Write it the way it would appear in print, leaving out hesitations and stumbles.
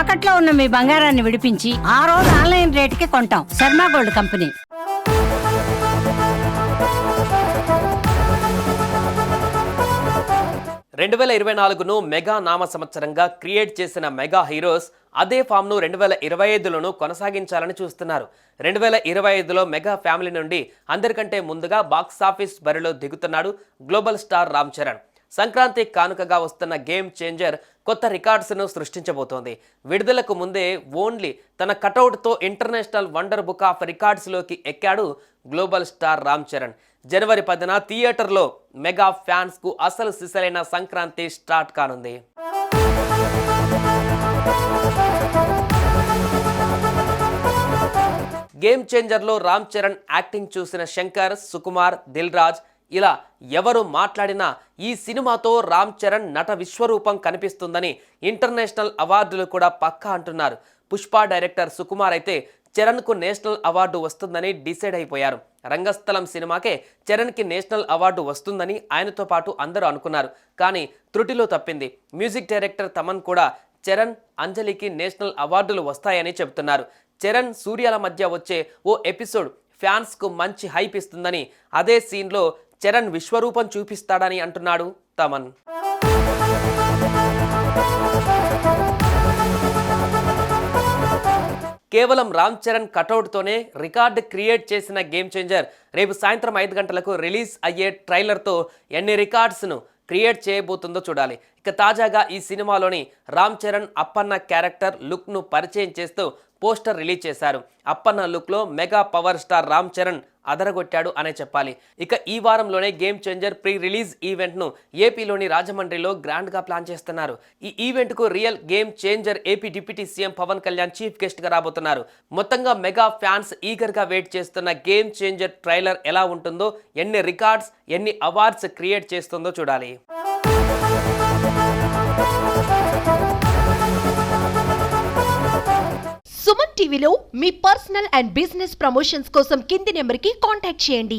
తాకట్లో ఉన్న మీ బంగారాన్ని విడిపించి ఆ రోజు ఆన్లైన్ రేటుకి కొంటాం. Sharma gold company. రెండు 2024ను మెగా నామ సంవత్సరంగా క్రియేట్ చేసిన మెగా హీరోస్ అదే ఫామ్ను 2025లోనూ కొనసాగించాలని చూస్తున్నారు. 2025లో మెగా ఫ్యామిలీ నుండి అందరికంటే ముందుగా బాక్సాఫీస్ బరిలో దిగుతున్నాడు గ్లోబల్ స్టార్ రామ్ చరణ్. సంక్రాంతి కానుకగా వస్తున్న గేమ్ చేంజర్ కొత్త రికార్డ్స్ను సృష్టించబోతోంది. విడుదలకు ముందే ఓన్లీ తన కటౌట్తో ఇంటర్నేషనల్ వండర్ బుక్ ఆఫ్ రికార్డ్స్లోకి ఎక్కాడు గ్లోబల్ స్టార్ రామ్ చరణ్. జనవరి 10న థియేటర్లో మెగా ఫ్యాన్స్కు అసలు సిసలైన సంక్రాంతి స్టార్ట్ కానుంది. గేమ్ చేంజర్లో రామ్ చరణ్ యాక్టింగ్ చూసిన శంకర్, సుకుమార్, దిల్ రాజ్ ఇలా ఎవరు మాట్లాడినా ఈ సినిమాతో రామ్ చరణ్ నట విశ్వరూపం కనిపిస్తుందని ఇంటర్నేషనల్ అవార్డులు కూడా పక్కా అంటున్నారు. పుష్ప డైరెక్టర్ సుకుమార్ అయితే చరణ్కు నేషనల్ అవార్డు వస్తుందని డిసైడ్ అయిపోయారు. రంగస్థలం సినిమాకే చరణ్కి నేషనల్ అవార్డు వస్తుందని ఆయనతో పాటు అందరూ అనుకున్నారు. కానీ త్రుటిలో తప్పింది. మ్యూజిక్ డైరెక్టర్ తమన్ కూడా చరణ్, అంజలికి నేషనల్ అవార్డులు వస్తాయని చెబుతున్నారు. చరణ్, సూర్యాల మధ్య వచ్చే ఓ ఎపిసోడ్ ఫ్యాన్స్కు మంచి హైప్ ఇస్తుందని, అదే సీన్లో చరణ్ విశ్వరూపం చూపిస్తాడని అంటున్నాడు తమన్. కేవలం రామ్ చరణ్ కటౌట్తోనే రికార్డు క్రియేట్ చేసిన గేమ్ చేంజర్ రేపు సాయంత్రం 5 గంటలకు రిలీజ్ అయ్యే ట్రైలర్తో ఎన్ని రికార్డ్స్ను క్రియేట్ చేయబోతుందో చూడాలి. ఇక తాజాగా ఈ సినిమాలోని రామ్ చరణ్ అప్పన్న క్యారెక్టర్ లుక్ను పరిచయం చేస్తూ పోస్టర్ రిలీజ్ చేశారు. అప్పన్న లుక్లో mega power star Ram Charan అదరగొట్టాడు అనే చెప్పాలి. ఇక ఈ వారంలోనే గేమ్ చేంజర్ ప్రీ రిలీజ్ ఈవెంట్ను ఏపీలోని రాజమండ్రిలో గ్రాండ్గా ప్లాన్ చేస్తున్నారు. ఈ ఈవెంట్కు real game changer AP deputy CM Pawan Kalyan chief గెస్ట్గా రాబోతున్నారు. మొత్తంగా మెగా ఫ్యాన్స్ ఈగర్గా వెయిట్ చేస్తున్న గేమ్ చేంజర్ ట్రైలర్ ఎలా ఉంటుందో, ఎన్ని రికార్డ్స్, ఎన్ని అవార్డ్స్ క్రియేట్ చేస్తుందో చూడాలి. సుమన్ టీవీలో మీ పర్సనల్ అండ్ బిజినెస్ ప్రమోషన్స్ కోసం కింది నెంబర్కి కాంటాక్ట్ చేయండి.